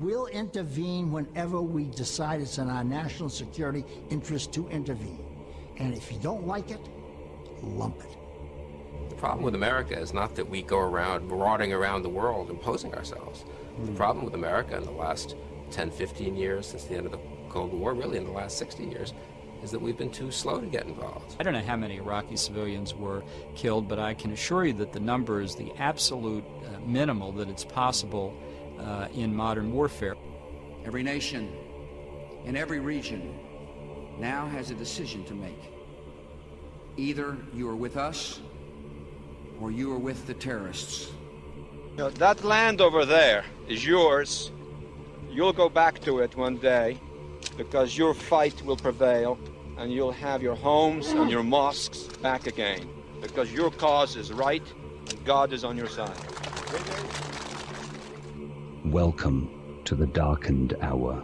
We'll intervene whenever we decide it's in our national security interest to intervene. And if you don't like it, lump it. The problem with America is not that we go around marauding around the world imposing ourselves. The problem with America in the last 10, 15 years, since the end of the Cold War, really in the last 60 years, is that we've been too slow to get involved. I don't know how many Iraqi civilians were killed, but I can assure you that the number is the absolute minimal that it's possible in modern warfare. Every nation in every region now has a decision to make. Either you are with us or you are with the terrorists. You know, that land over there is yours. You'll go back to it one day because your fight will prevail and you'll have your homes and your mosques back again because your cause is right and God is on your side. Welcome to the Darkened Hour.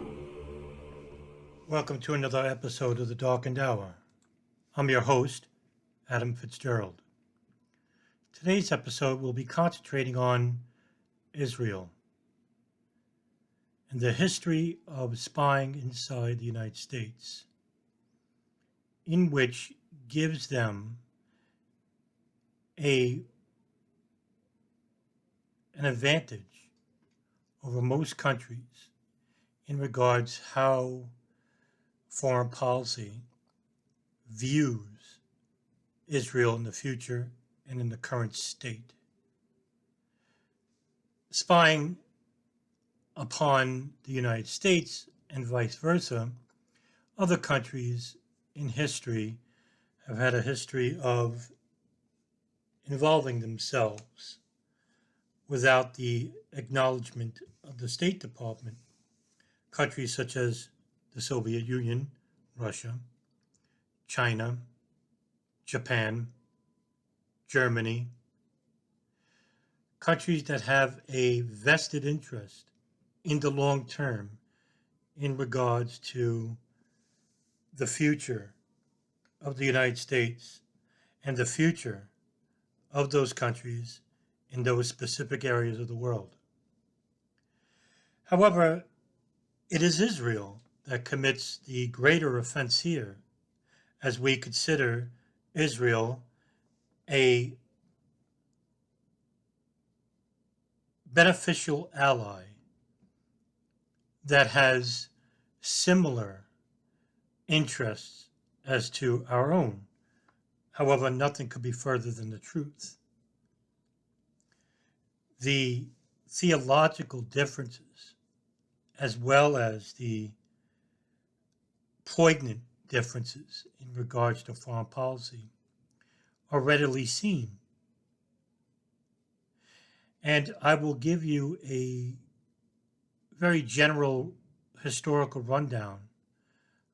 Welcome to another episode of the Darkened Hour. I'm your host, Adam Fitzgerald. Today's episode will be concentrating on Israel and the history of spying inside the United States, in which gives them an advantage over most countries in regards how foreign policy views Israel in the future and in the current state. Spying upon the United States and vice versa, other countries in history have had a history of involving themselves without the acknowledgement of the State Department. Countries such as the Soviet Union, Russia, China, Japan, Germany, countries that have a vested interest in the long term in regards to the future of the United States and the future of those countries in those specific areas of the world. However, it is Israel that commits the greater offense here, as we consider Israel a beneficial ally that has similar interests as to our own. However, nothing could be further than the truth. The theological differences, as well as the poignant differences in regards to foreign policy, are readily seen. And I will give you a very general historical rundown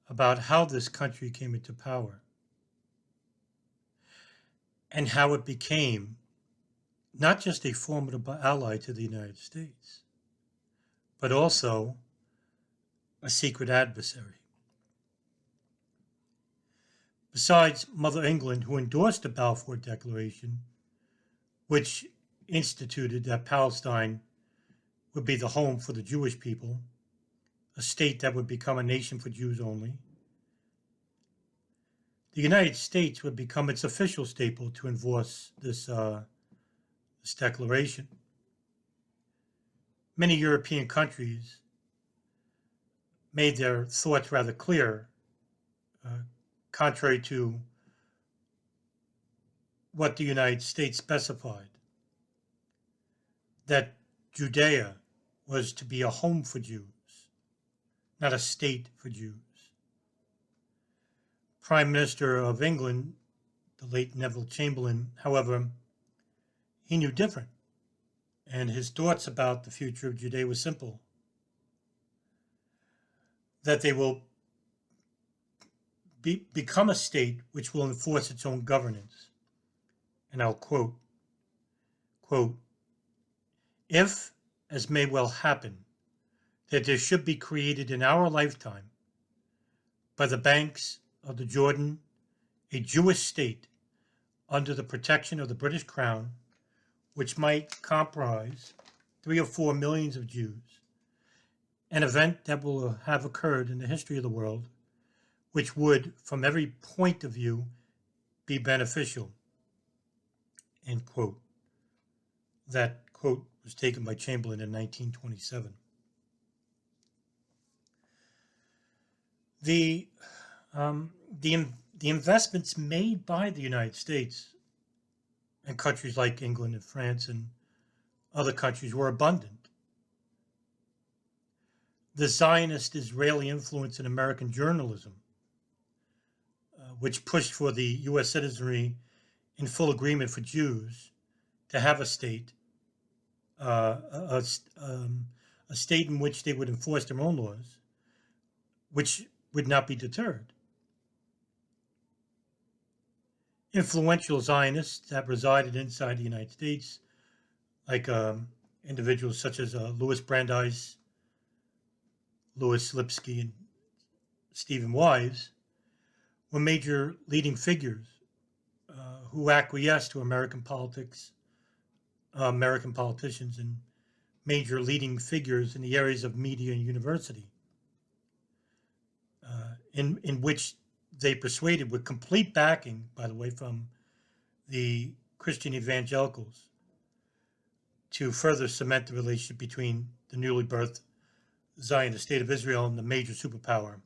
about how this country came into power and how it became not just a formidable ally to the United States, but also a secret adversary. Besides Mother England, who endorsed the Balfour Declaration, which instituted that Palestine would be the home for the Jewish people, a state that would become a nation for Jews only, the United States would become its official staple to enforce this declaration. Many European countries made their thoughts rather clear, contrary to what the United States specified, that Judea was to be a home for Jews, not a state for Jews. Prime Minister of England, the late Neville Chamberlain, however, he knew different, and his thoughts about the future of Judea were simple: that they will become a state which will enforce its own governance. And I'll quote, "If, as may well happen, that there should be created in our lifetime by the banks of the Jordan a Jewish state under the protection of the British Crown, which might comprise 3 or 4 millions of Jews, an event that will have occurred in the history of the world, which would, from every point of view, be beneficial, end quote. That quote was taken by Chamberlain in 1927. The investments made by the United States and countries like England and France and other countries were abundant. The Zionist Israeli influence in American journalism, which pushed for the U.S. citizenry in full agreement for Jews to have a state, a state in which they would enforce their own laws, which would not be deterred. Influential Zionists that resided inside the United States, like individuals such as Louis Brandeis, Louis Lipsky, and Stephen Wise, were major leading figures who acquiesced to American politics, American politicians, and major leading figures in the areas of media and university, in which they persuaded, with complete backing, by the way, from the Christian evangelicals, to further cement the relationship between the newly birthed Zionist state of Israel and the major superpower,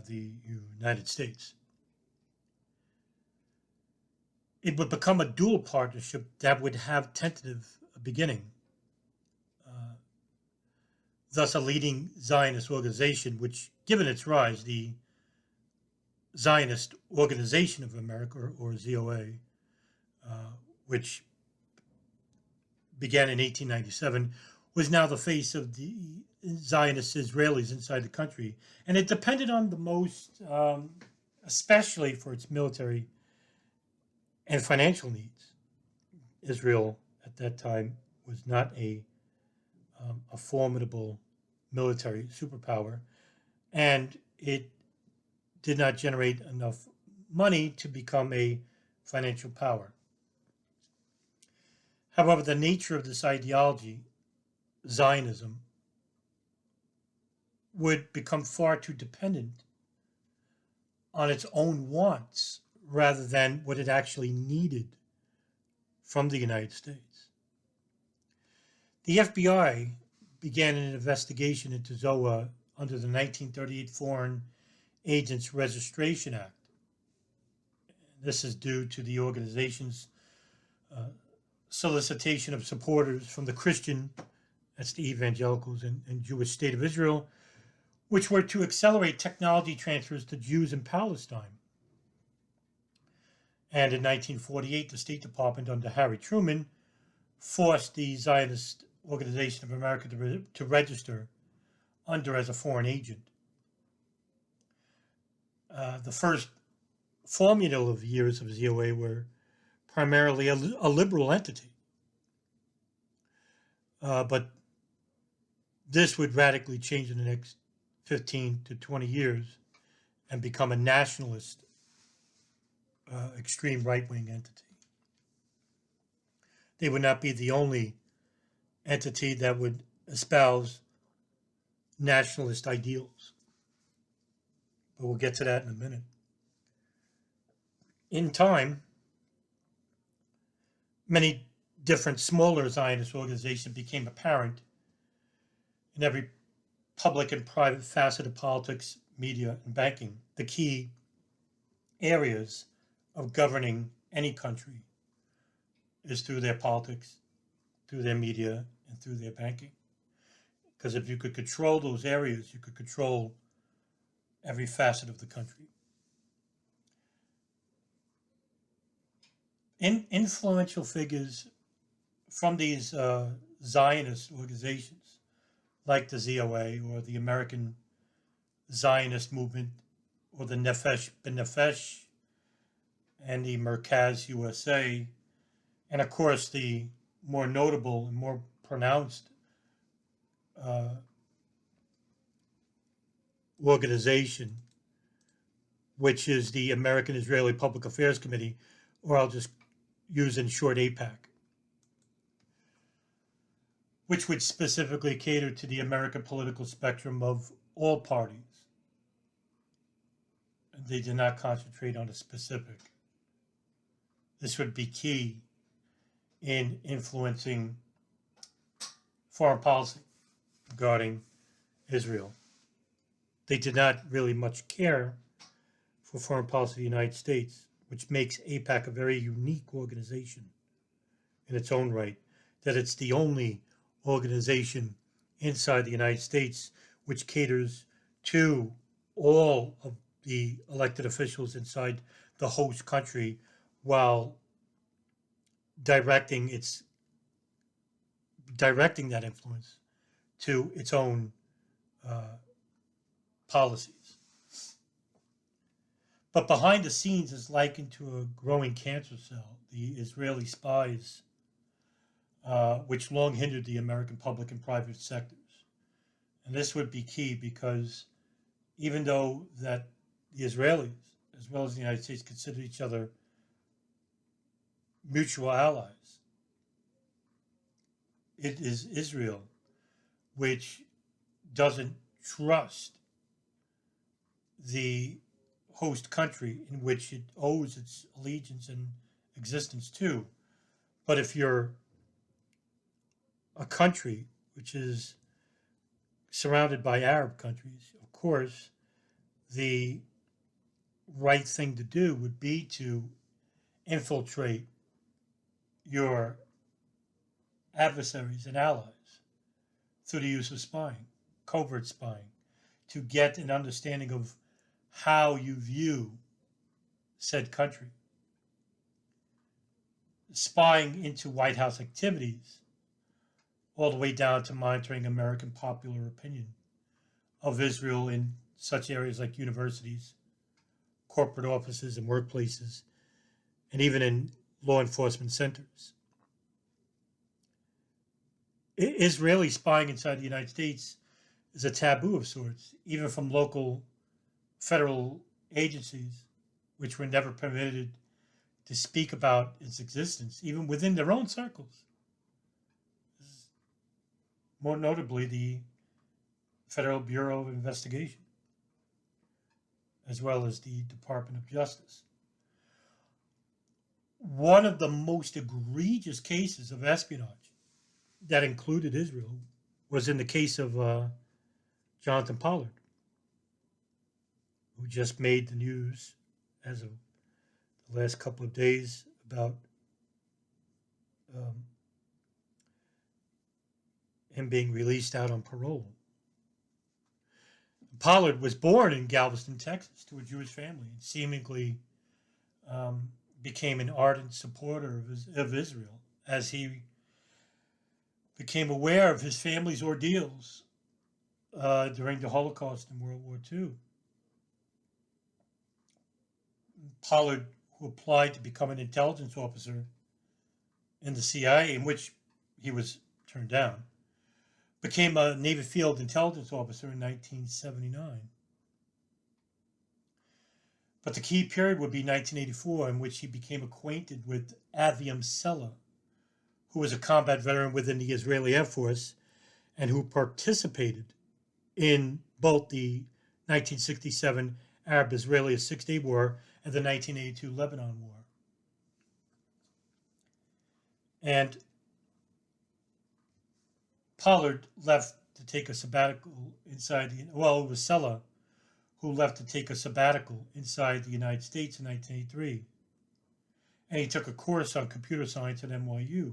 the United States. It would become a dual partnership that would have tentative beginning. Thus, a leading Zionist organization, which, given its rise, the Zionist Organization of America, or ZOA, which began in 1897, was now the face of the Zionist Israelis inside the country. And it depended on the most, especially for its military and financial needs. Israel at that time was not a formidable military superpower, and it did not generate enough money to become a financial power. However, the nature of this ideology, Zionism, would become far too dependent on its own wants rather than what it actually needed from the United States. The FBI began an investigation into ZOA under the 1938 Foreign Agents Registration Act. This is due to the organization's solicitation of supporters from the Christian, that's the evangelicals, and Jewish state of Israel, which were to accelerate technology transfers to Jews in Palestine. And in 1948, the State Department under Harry Truman forced the Zionist Organization of America to register under as a foreign agent. The first formative years of ZOA were primarily a liberal entity. But this would radically change in the next 15 to 20 years and become a nationalist, extreme right-wing entity. They would not be the only entity that would espouse nationalist ideals. But we'll get to that in a minute. In time, many different smaller Zionist organizations became apparent in every public and private facet of politics, media, and banking, the key areas of governing any country is through their politics, through their media, and through their banking. Because if you could control those areas, you could control every facet of the country. Influential figures from these Zionist organizations, like the ZOA or the American Zionist Movement, or the Nefesh B'Nefesh, and the Merkaz USA, and of course the more notable and more pronounced organization, which is the American Israeli Public Affairs Committee, or I'll just use in short AIPAC. which would specifically cater to the American political spectrum of all parties. They did not concentrate on a specific. This would be key in influencing foreign policy regarding Israel. They did not really much care for foreign policy of the United States, which makes AIPAC a very unique organization in its own right, that it's the only organization inside the United States which caters to all of the elected officials inside the host country while directing that influence to its own policies. But behind the scenes is likened to a growing cancer cell, the Israeli Spies, which long hindered the American public and private sectors. And this would be key because even though that the Israelis, as well as the United States, consider each other mutual allies, it is Israel which doesn't trust the host country in which it owes its allegiance and existence to. But if you're a country which is surrounded by Arab countries, of course, the right thing to do would be to infiltrate your adversaries and allies through the use of spying, covert spying, to get an understanding of how you view said country. Spying into White House activities, all the way down to monitoring American popular opinion of Israel in such areas like universities, corporate offices and workplaces, and even in law enforcement centers. Israeli spying inside the United States is a taboo of sorts, even from local federal agencies, which were never permitted to speak about its existence, even within their own circles. More notably, the Federal Bureau of Investigation, as well as the Department of Justice. One of the most egregious cases of espionage that included Israel was in the case of Johnathan Pollard, who just made the news as of the last couple of days about him being released out on parole. Pollard was born in Galveston, Texas, to a Jewish family, and seemingly became an ardent supporter of Israel as he became aware of his family's ordeals during the Holocaust and World War II. Pollard, who applied to become an intelligence officer in the CIA, in which he was turned down, became a Navy Field intelligence officer in 1979. But the key period would be 1984, in which he became acquainted with Aviam Sella, who was a combat veteran within the Israeli Air Force and who participated in both the 1967 Arab-Israeli Six-Day War and the 1982 Lebanon War. And Pollard left to take a sabbatical inside it was Sella who left to take a sabbatical inside the United States in 1983. And he took a course on computer science at NYU.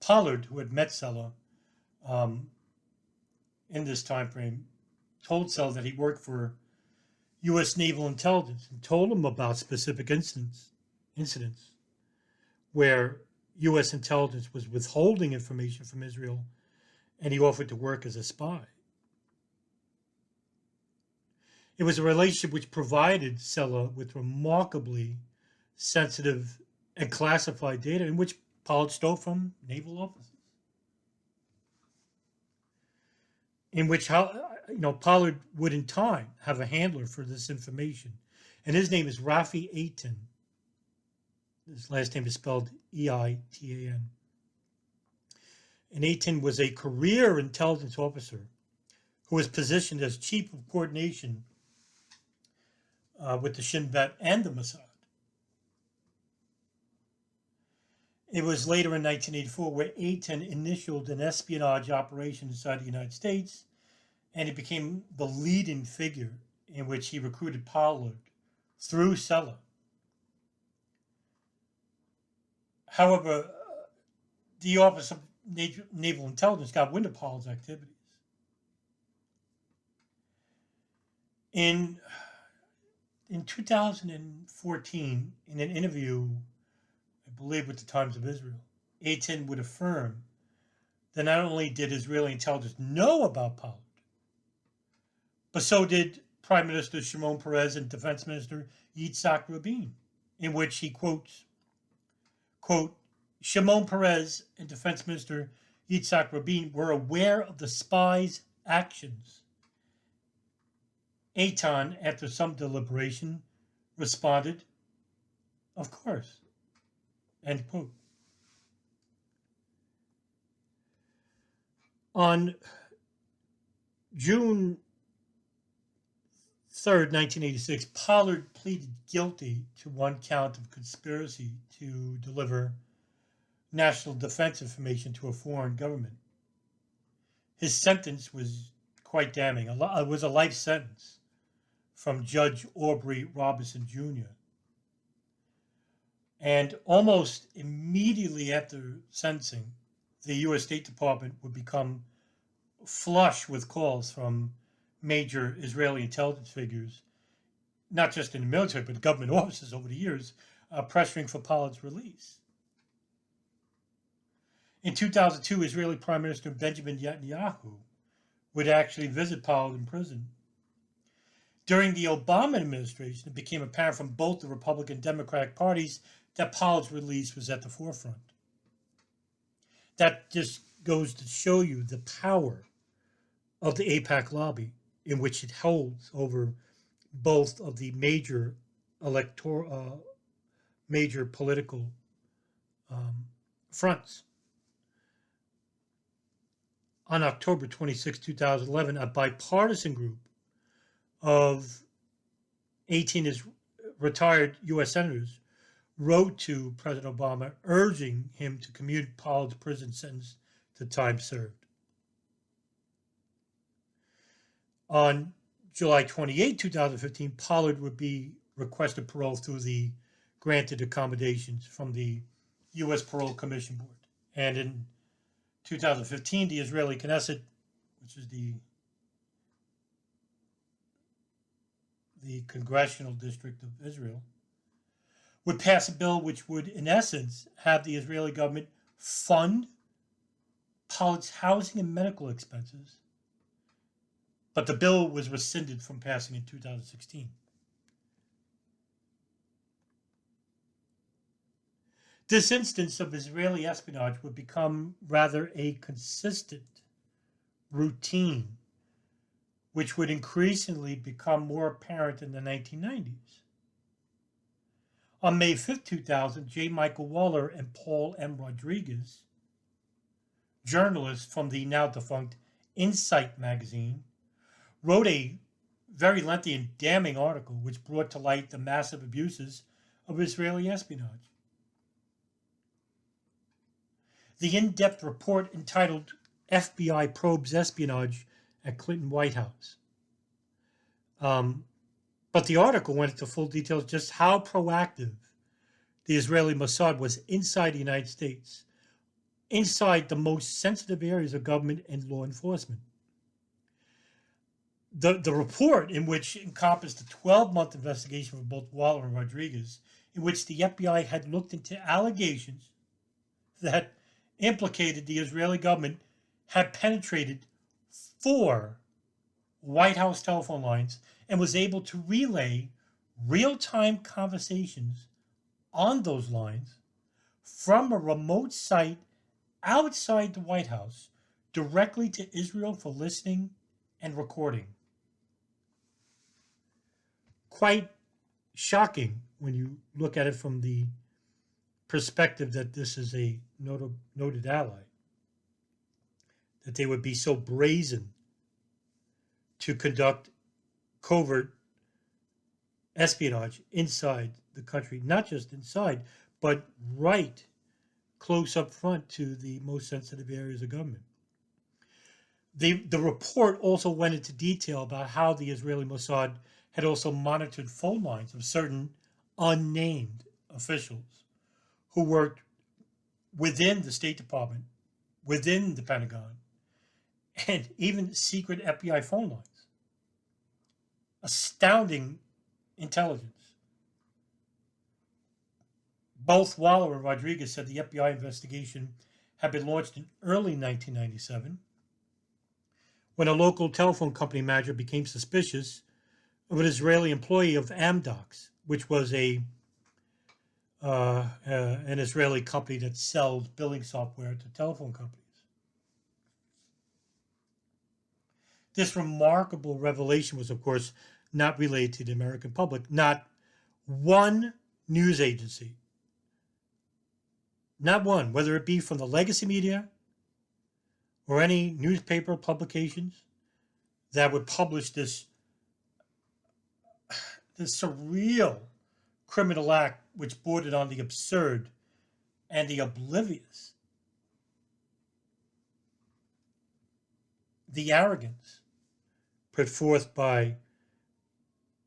Pollard, who had met Sella in this time frame, told Sella that he worked for U.S. Naval Intelligence and told him about specific incidents where U.S. intelligence was withholding information from Israel, and he offered to work as a spy. It was a relationship which provided Sella with remarkably sensitive and classified data in which Pollard stole from naval officers. In which Pollard would in time have a handler for this information. And his name is Rafi Eitan. His last name is spelled E-I-T-A-N. And Eitan was a career intelligence officer who was positioned as chief of coordination with the Shin Bet and the Mossad. It was later in 1984 where Eitan initialed an espionage operation inside the United States, and he became the leading figure in which he recruited Pollard through Sella. However, the Office of Naval Intelligence got wind of Pollard's activities. In 2014, in an interview, I believe with the Times of Israel, Eitan would affirm that not only did Israeli intelligence know about Pollard, but so did Prime Minister Shimon Peres and Defense Minister Yitzhak Rabin, in which he quotes, quote, Shimon Peres and Defense Minister Yitzhak Rabin were aware of the spies' actions. Eitan, after some deliberation, responded, of course, end quote. On June 3rd, 1986, Pollard pleaded guilty to one count of conspiracy to deliver national defense information to a foreign government. His sentence was quite damning. It was a life sentence from Judge Aubrey Robertson Jr. And almost immediately after sentencing, the U.S. State Department would become flush with calls from major Israeli intelligence figures, not just in the military, but government offices over the years, pressuring for Pollard's release. In 2002, Israeli Prime Minister Benjamin Netanyahu would actually visit Pollard in prison. During the Obama administration, it became apparent from both the Republican and Democratic parties that Pollard's release was at the forefront. That just goes to show you the power of the AIPAC lobby, in which it holds over both of the major political fronts. On October 26, 2011, a bipartisan group of 18 retired U.S. senators wrote to President Obama urging him to commute Pollard's prison sentence to time served. On July 28, 2015, Pollard would be requested parole through the granted accommodations from the U.S. Parole Commission Board. And in 2015, the Israeli Knesset, which is the congressional district of Israel, would pass a bill which would, in essence, have the Israeli government fund Pollard's housing and medical expenses. But the bill was rescinded from passing in 2016. This instance of Israeli espionage would become rather a consistent routine, which would increasingly become more apparent in the 1990s. On May 5, 2000, J. Michael Waller and Paul M. Rodriguez, journalists from the now defunct Insight magazine, wrote a very lengthy and damning article which brought to light the massive abuses of Israeli espionage. The in-depth report entitled FBI Probes Espionage at Clinton White House. But the article went into full details just how proactive the Israeli Mossad was inside the United States, inside the most sensitive areas of government and law enforcement. The report, in which encompassed a 12-month investigation for both Waller and Rodriguez, in which the FBI had looked into allegations that implicated the Israeli government had penetrated 4 White House telephone lines and was able to relay real-time conversations on those lines from a remote site outside the White House directly to Israel for listening and recording. Quite shocking when you look at it from the perspective that this is a noted ally. that they would be so brazen to conduct covert espionage inside the country, not just inside, but right close up front to the most sensitive areas of government. The report also went into detail about how the Israeli Mossad had also monitored phone lines of certain unnamed officials who worked within the State Department, within the Pentagon, and even secret FBI phone lines. Astounding intelligence. Both Waller and Rodriguez said the FBI investigation had been launched in early 1997 when a local telephone company manager became suspicious of an Israeli employee of Amdocs, which was an Israeli company that sells billing software to telephone companies. This remarkable revelation was, of course, not relayed to the American public. Not one news agency, not one, whether it be from the legacy media or any newspaper publications that would publish this surreal criminal act which bordered on the absurd and the oblivious. The arrogance put forth by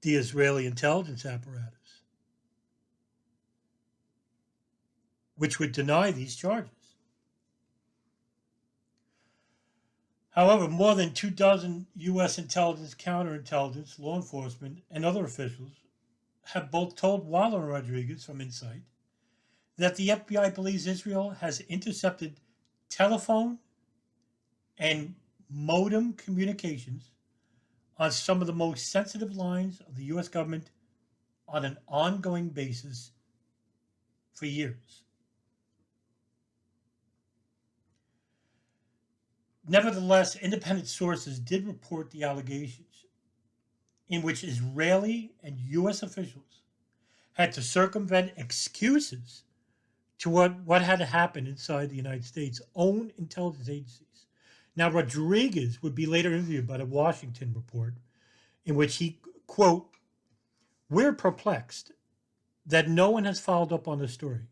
the Israeli intelligence apparatus, which would deny these charges. However, more than 24 U.S. intelligence, counterintelligence, law enforcement, and other officials have both told Waller and Rodriguez from Insight that the FBI believes Israel has intercepted telephone and modem communications on some of the most sensitive lines of the U.S. government on an ongoing basis for years. Nevertheless, independent sources did report the allegations in which Israeli and U.S. officials had to circumvent excuses to what had happened inside the United States' own intelligence agencies. Now, Rodriguez would be later interviewed by the Washington Report, in which he, quote, "We're perplexed that no one has followed up on the story.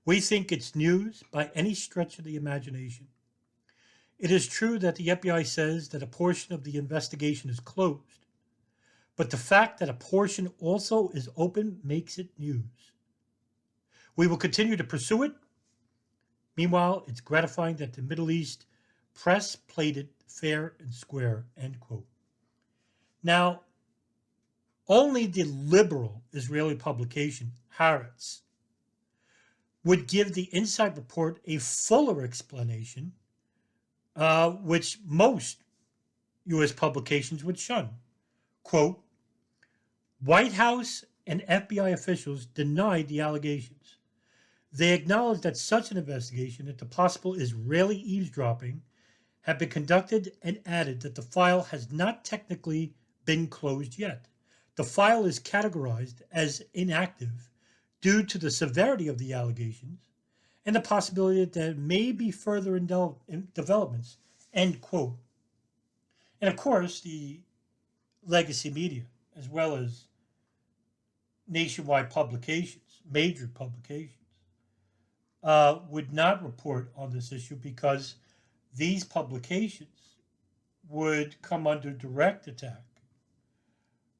We think it's news by any stretch of the imagination. It is true that the FBI says that a portion of the investigation is closed, but the fact that a portion also is open makes it news. We will continue to pursue it. Meanwhile, it's gratifying that the Middle East press played it fair and square," end quote. Now, only the liberal Israeli publication, Haaretz, would give the Insight report a fuller explanation, which most U.S. publications would shun. Quote, "White House and FBI officials denied the allegations. They acknowledged that such an investigation into possible Israeli eavesdropping had been conducted and added that the file has not technically been closed yet. The file is categorized as inactive due to the severity of the allegations and the possibility that there may be further developments," end quote. And of course, the legacy media, as well as nationwide publications, major publications, would not report on this issue because these publications would come under direct attack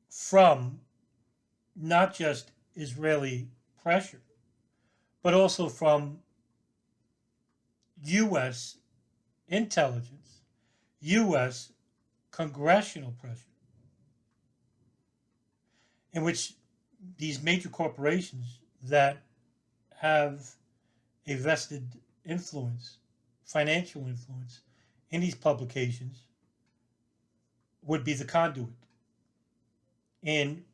from not just Israeli pressure, but also from U.S. intelligence, U.S. congressional pressure, in which these major corporations that have a vested influence, financial influence in these publications would be the conduit in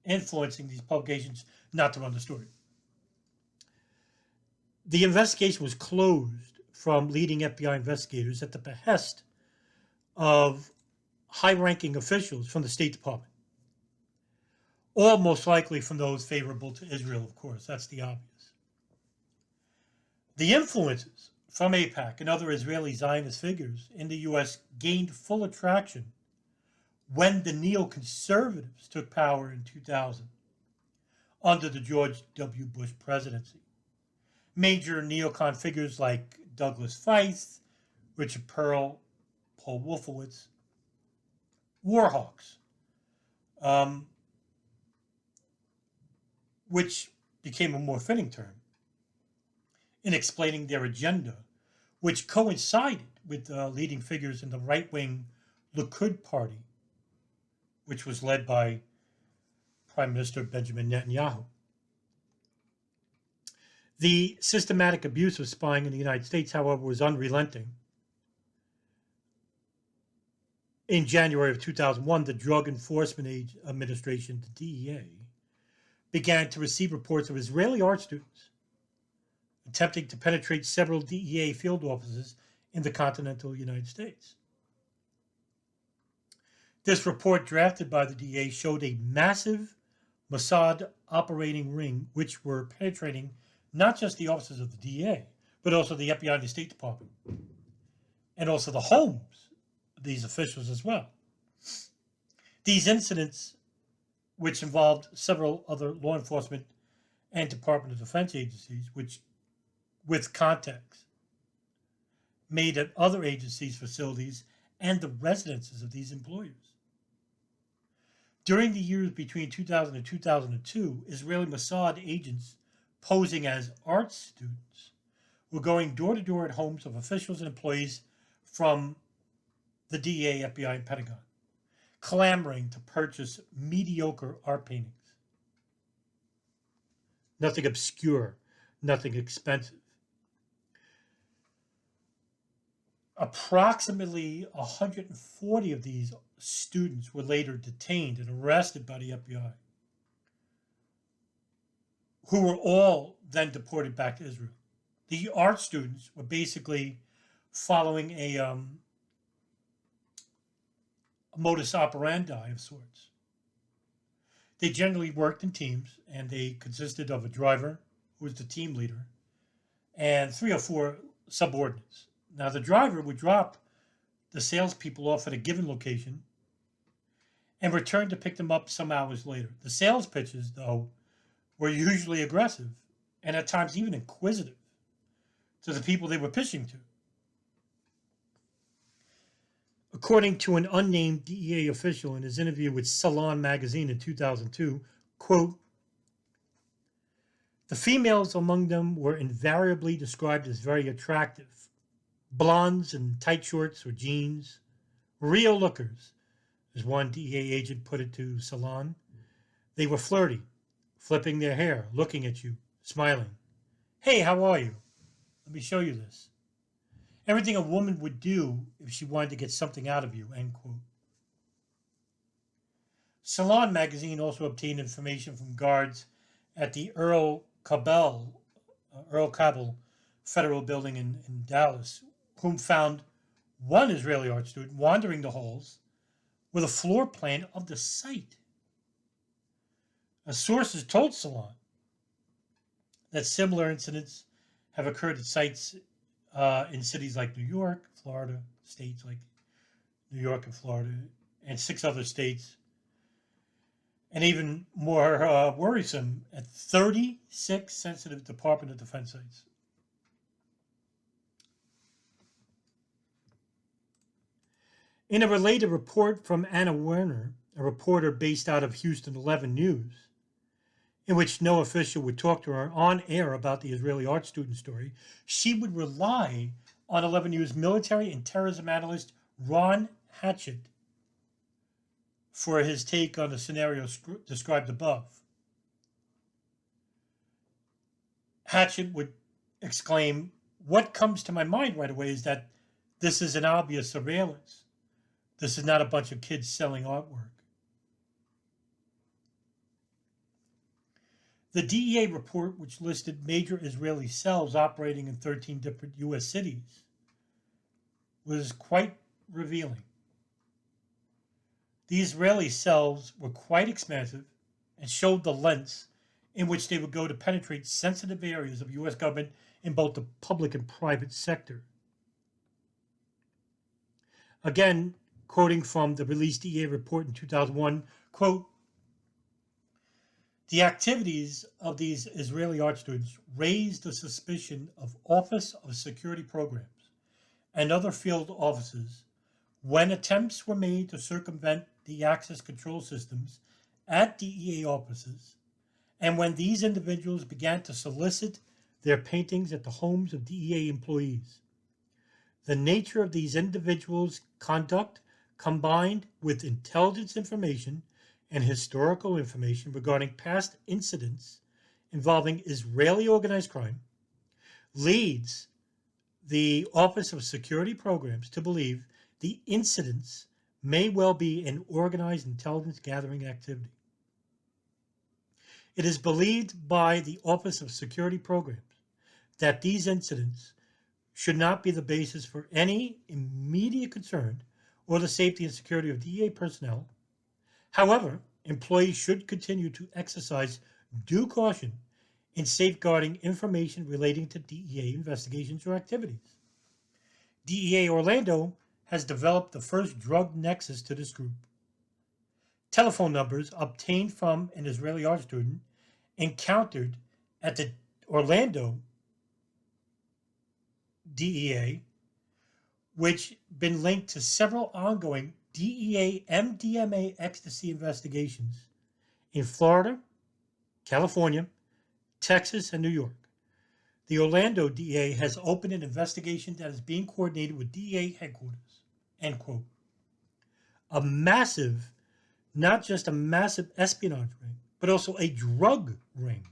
influencing these publications not to run the story. The investigation was closed from leading FBI investigators at the behest of high-ranking officials from the State Department, all most likely from those favorable to Israel, of course. That's the obvious. The influences from AIPAC and other Israeli Zionist figures in the U.S. gained full attraction when the neoconservatives took power in 2000 under the George W. Bush presidency. Major neocon figures like Douglas Feith, Richard Pearl, Paul Wolfowitz, warhawks, which became a more fitting term in explaining their agenda, which coincided with leading figures in the right-wing Likud party, which was led by Prime Minister Benjamin Netanyahu. The systematic abuse of spying in the United States, however, was unrelenting. In January of 2001, the Drug Enforcement Administration, the DEA, began to receive reports of Israeli art students attempting to penetrate several DEA field offices in the continental United States. This report, drafted by the DEA, showed a massive Mossad operating ring which were penetrating not just the offices of the DEA, but also the FBI and the State Department, and also the homes of these officials as well. These incidents, which involved several other law enforcement and Department of Defense agencies, which, with contacts made at other agencies' facilities and the residences of these employers. During the years between 2000 and 2002, Israeli Mossad agents posing as art students were going door to door at homes of officials and employees from the DEA, FBI, and Pentagon, clamoring to purchase mediocre art paintings. Nothing obscure, nothing expensive. Approximately 140 of these students were later detained and arrested by the FBI, who were all then deported back to Israel. The art students were basically following a modus operandi of sorts. They generally worked in teams, and they consisted of a driver, who was the team leader, and 3 or 4 subordinates. Now, the driver would drop the salespeople off at a given location and return to pick them up some hours later. The sales pitches, though, were usually aggressive and at times even inquisitive to the people they were pitching to. According to an unnamed DEA official in his interview with Salon magazine in 2002, quote, "The females among them were invariably described as very attractive. Blondes in tight shorts or jeans. Real lookers," as one DEA agent put it to Salon. "They were flirty, flipping their hair, looking at you, smiling. 'Hey, how are you? Let me show you this.' Everything a woman would do if she wanted to get something out of you," end quote. Salon magazine also obtained information from guards at the Earl Cabell Federal Building in Dallas, whom found one Israeli art student wandering the halls with a floor plan of the site. Sources told Salon that similar incidents have occurred at sites in cities like New York, Florida, states like New York and Florida, and 6 other states, and even more worrisome, at 36 sensitive Department of Defense sites. In a related report from Anna Werner, a reporter based out of Houston 11 News, in which no official would talk to her on air about the Israeli art student story, she would rely on 11 News military and terrorism analyst Ron Hatchett for his take on the scenario described above. Hatchett would exclaim, "What comes to my mind right away is that this is an obvious surveillance. This is not a bunch of kids selling artwork." The DEA report, which listed major Israeli cells operating in 13 different U.S. cities, was quite revealing. The Israeli cells were quite expansive and showed the lengths in which they would go to penetrate sensitive areas of U.S. government in both the public and private sector. Again, quoting from the released DEA report in 2001, quote, "The activities of these Israeli art students raised the suspicion of Office of Security Programs and other field offices when attempts were made to circumvent the access control systems at DEA offices, and when these individuals began to solicit their paintings at the homes of DEA employees. The nature of these individuals' conduct, combined with intelligence information and historical information regarding past incidents involving Israeli organized crime, leads the Office of Security Programs to believe the incidents may well be an organized intelligence gathering activity. It is believed by the Office of Security Programs that these incidents should not be the basis for any immediate concern or the safety and security of DEA personnel. However, employees should continue to exercise due caution in safeguarding information relating to DEA investigations or activities. DEA Orlando has developed the first drug nexus to this group. Telephone numbers obtained from an Israeli art student encountered at the Orlando DEA, which been linked to several ongoing DEA MDMA ecstasy investigations in Florida, California, Texas, and New York. The Orlando DEA has opened an investigation that is being coordinated with DEA headquarters, end quote. A massive, not just a massive espionage ring, but also a drug ring.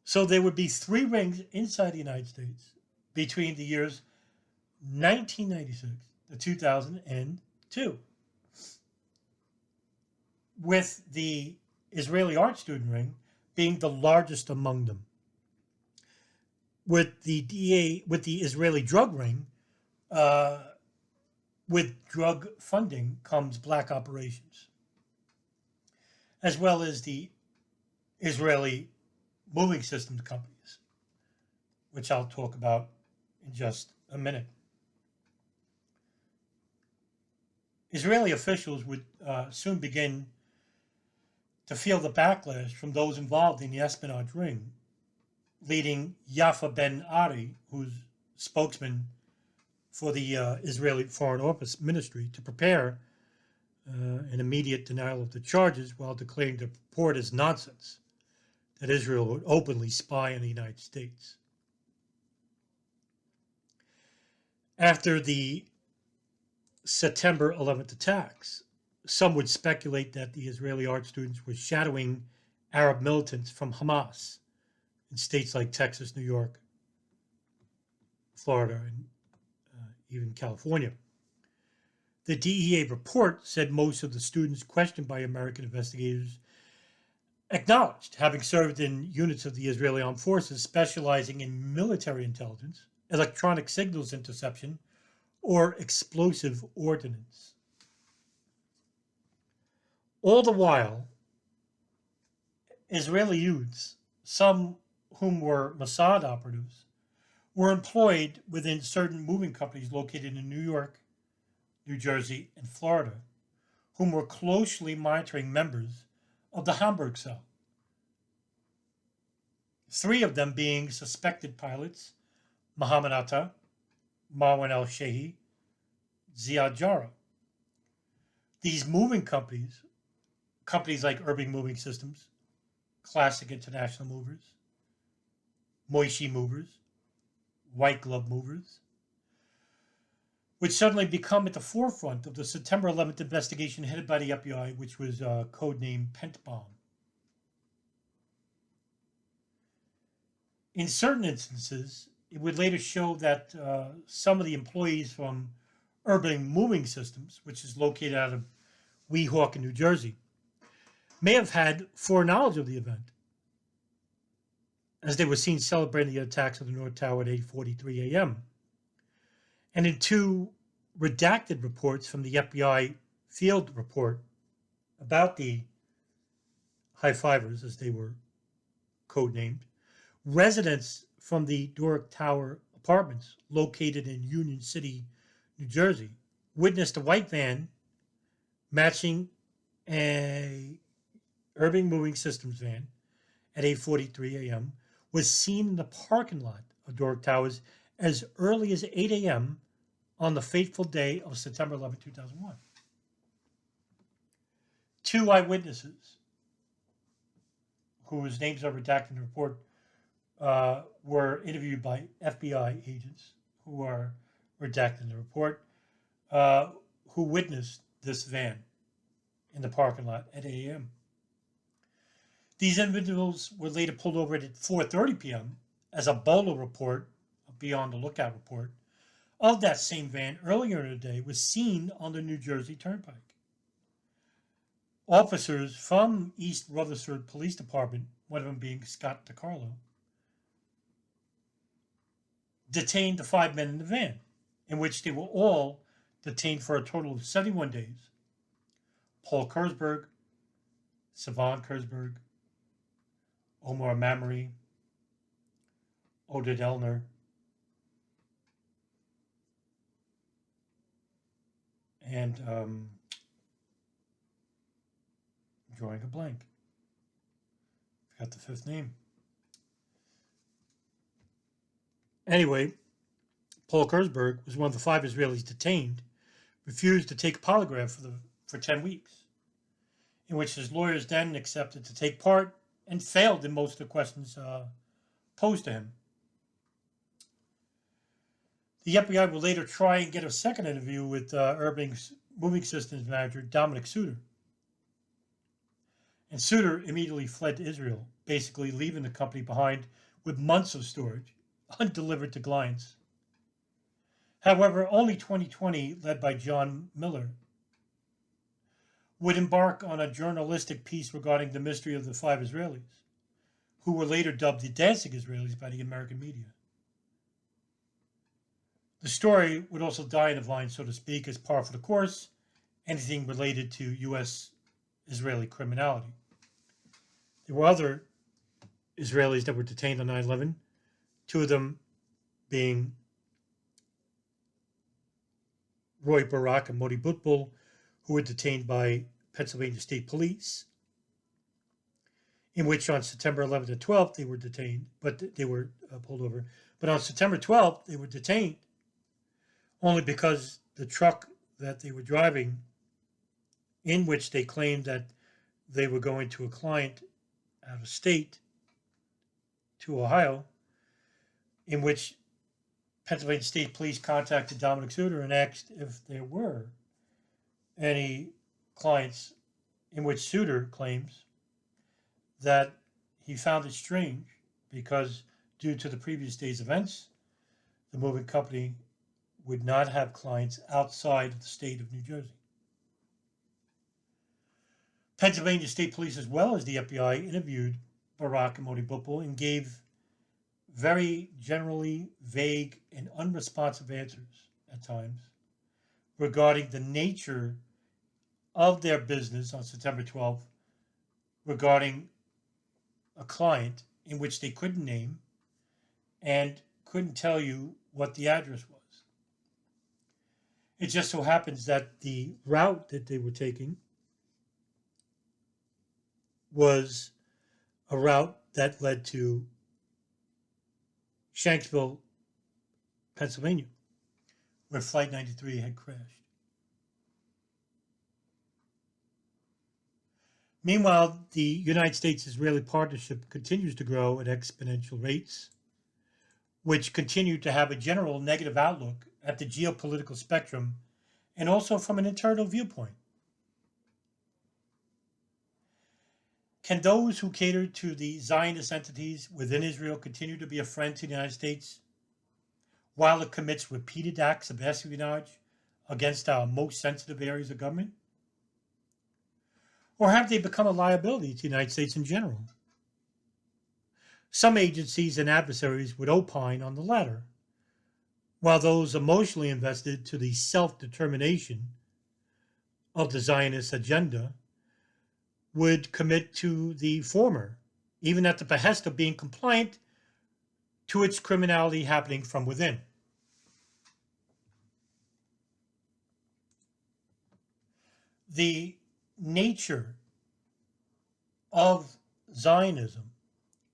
So there would be 3 rings inside the United States between the years 1996 to 2002, with the Israeli art student ring being the largest among them. With the Israeli drug ring, with drug funding comes black operations, as well as the Israeli moving systems companies, which I'll talk about in just a minute. Israeli officials would soon begin to feel the backlash from those involved in the espionage ring, leading Yafa Ben Ari, who's spokesman for the Israeli Foreign Office Ministry, to prepare an immediate denial of the charges while declaring the report as nonsense, that Israel would openly spy on the United States. After the September 11th attacks, some would speculate that the Israeli art students were shadowing Arab militants from Hamas in states like Texas, New York, Florida, and even California. The DEA report said most of the students questioned by American investigators acknowledged having served in units of the Israeli armed forces specializing in military intelligence, electronic signals interception, or explosive ordnance. All the while, Israeli youths, some whom were Mossad operatives, were employed within certain moving companies located in New York, New Jersey, and Florida, whom were closely monitoring members of the Hamburg cell. 3 of them being suspected pilots: Mohammed Atta, Marwan al-Shehi, Ziad Jarrah. These moving companies like Urban Moving Systems, Classic International Movers, Moishi Movers, White Glove Movers, would suddenly become at the forefront of the September 11th investigation headed by the FBI, which was codenamed Pent Bomb. In certain instances, it would later show that some of the employees from Urban Moving Systems, which is located out of Weehawken, New Jersey, may have had foreknowledge of the event, as they were seen celebrating the attacks of the North Tower at 8:43 a.m. And in 2 redacted reports from the FBI field report about the high-fivers, as they were codenamed, residents from the Doric Tower apartments located in Union City, New Jersey, witnessed a white van matching a Urban Moving Systems van at 8:43 a.m. was seen in the parking lot of Doric Towers as early as 8 a.m. on the fateful day of September 11, 2001. 2 eyewitnesses, whose names are redacted in the report, were interviewed by FBI agents who are redacted in the report, who witnessed this van in the parking lot at 8 a.m. These individuals were later pulled over at 4:30 p.m. as a BOLO report, a Be on the Lookout report, of that same van earlier in the day was seen on the New Jersey Turnpike. Officers from East Rutherford Police Department, one of them being Scott DiCarlo, detained the 5 men in the van, in which they were all detained for a total of 71 days. Paul Kurzberg, Sivan Kurzberg, Omar Mamory, Oded Elner, and I'm drawing a blank. Forgot the 5th name. Anyway, Paul Kurzberg was one of the 5 Israelis detained, refused to take a polygraph for 10 weeks, in which his lawyers then accepted to take part and failed in most of the questions posed to him. The FBI will later try and get a second interview with Urban Moving Systems manager Dominic Suter. And Suter immediately fled to Israel, basically leaving the company behind with months of storage, undelivered to clients. However, only 2020, led by John Miller, would embark on a journalistic piece regarding the mystery of the 5 Israelis, who were later dubbed the dancing Israelis by the American media. The story would also die in the vine, so to speak, as par for the course, anything related to U.S.-Israeli criminality. There were other Israelis that were detained on 9/11, 2 of them being Roy Barak and Modi Butbul, who were detained by Pennsylvania State Police, in which on September 11th and 12th they were detained, but they were pulled over. But on September 12th, they were detained only because the truck that they were driving, in which they claimed that they were going to a client out of state to Ohio, in which Pennsylvania State Police contacted Dominic Suter and asked if there were any clients, in which Suter claims that he found it strange because due to the previous day's events, the moving company would not have clients outside of the state of New Jersey. Pennsylvania State Police, as well as the FBI, interviewed Barak and Modi Butbul and gave very generally vague and unresponsive answers at times regarding the nature of their business on September 12th regarding a client in which they couldn't name and couldn't tell you what the address was. It just so happens that the route that they were taking was a route that led to Shanksville, Pennsylvania, where Flight 93 had crashed. Meanwhile, the United States-Israeli partnership continues to grow at exponential rates, which continue to have a general negative outlook at the geopolitical spectrum and also from an internal viewpoint. Can those who cater to the Zionist entities within Israel continue to be a friend to the United States while it commits repeated acts of espionage against our most sensitive areas of government? Or have they become a liability to the United States in general? Some agencies and adversaries would opine on the latter, while those emotionally invested to the self-determination of the Zionist agenda would commit to the former even at the behest of being compliant to its criminality happening from within. The nature of Zionism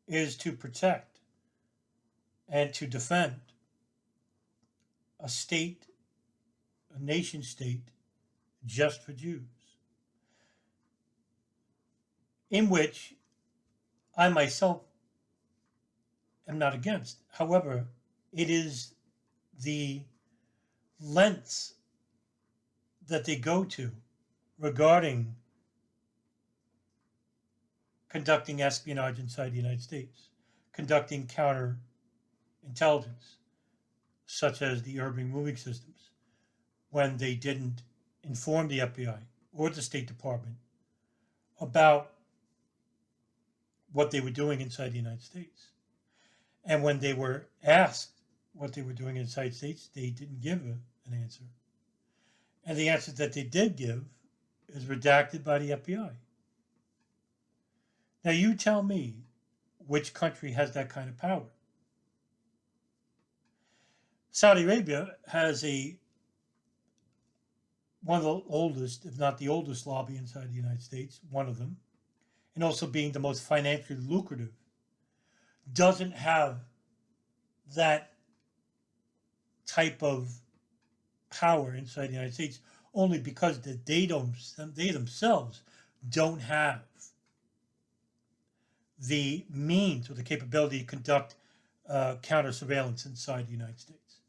is to protect and to defend a state, a nation state, just for Jews, in which I myself am not against. However, it is the lengths that they go to regarding conducting espionage inside the United States, conducting counterintelligence, such as the urban moving systems, when they didn't inform the FBI or the State Department about what they were doing inside the United States. And when they were asked what they were doing inside the United States, they didn't give an answer. And the answer that they did give is redacted by the FBI. Now you tell me which country has that kind of power. Saudi Arabia has one of the oldest, if not the oldest lobby inside the United States, one of them, and also being the most financially lucrative, doesn't have that type of power inside the United States, only because they themselves don't have the means or the capability to conduct counter surveillance inside the United States.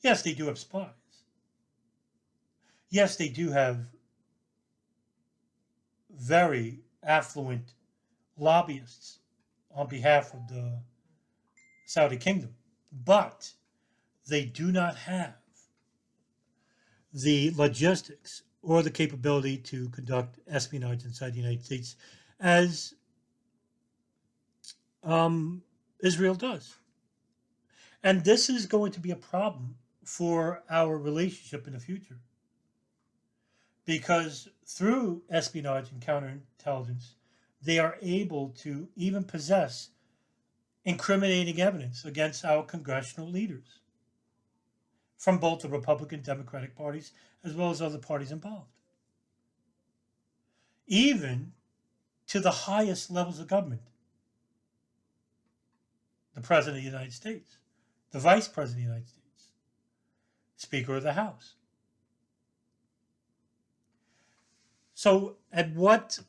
Yes, they do have spies. Yes, they do have very affluent lobbyists on behalf of the Saudi kingdom, but they do not have the logistics or the capability to conduct espionage inside the United States as Israel does. And this is going to be a problem for our relationship in the future. Because through espionage and counterintelligence, they are able to even possess incriminating evidence against our congressional leaders from both the Republican and Democratic parties as well as other parties involved. Even to the highest levels of government. The President of the United States, the Vice President of the United States, Speaker of the House. So at what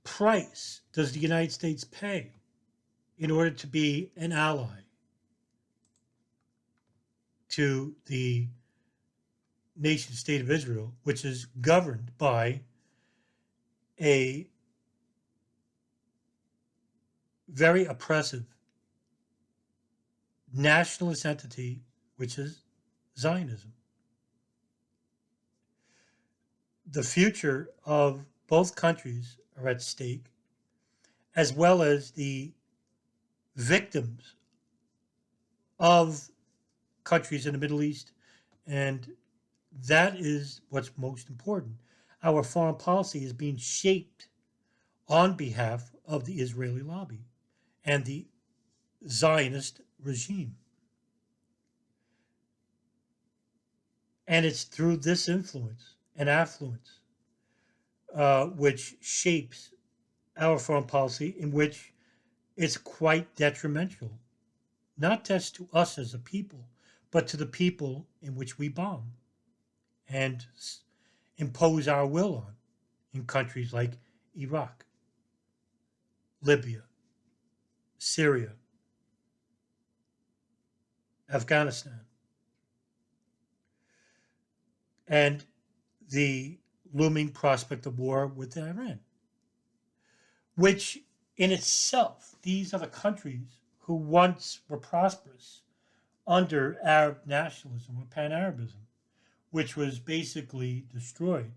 price does the United States pay in order to be an ally to the nation state of Israel, which is governed by a very oppressive nationalist entity, which is Zionism? The future of both countries are at stake, as well as the victims of countries in the Middle East, and that is what's most important. Our foreign policy is being shaped on behalf of the Israeli lobby and the Zionist regime. And it's through this influence and affluence which shapes our foreign policy, in which it's quite detrimental, not just to us as a people, but to the people in which we bomb and impose our will on in countries like Iraq, Libya, Syria, Afghanistan, and the looming prospect of war with Iran, which in itself, these are the countries who once were prosperous under Arab nationalism or pan-Arabism, which was basically destroyed,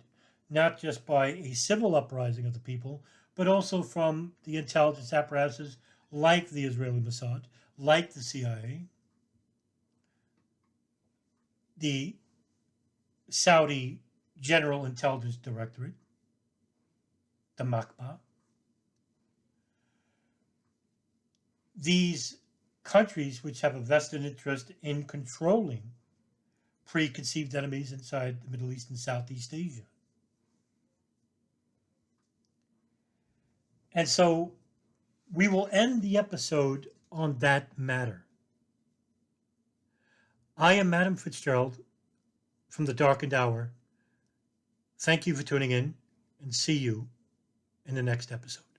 not just by a civil uprising of the people, but also from the intelligence apparatuses like the Israeli Mossad, like the CIA, the Saudi General Intelligence Directorate, the Makba, these countries which have a vested interest in controlling preconceived enemies inside the Middle East and Southeast Asia. And so we will end the episode on that matter. I am Madam Fitzgerald from the Darkened Hour. Thank you for tuning in, and see you in the next episode.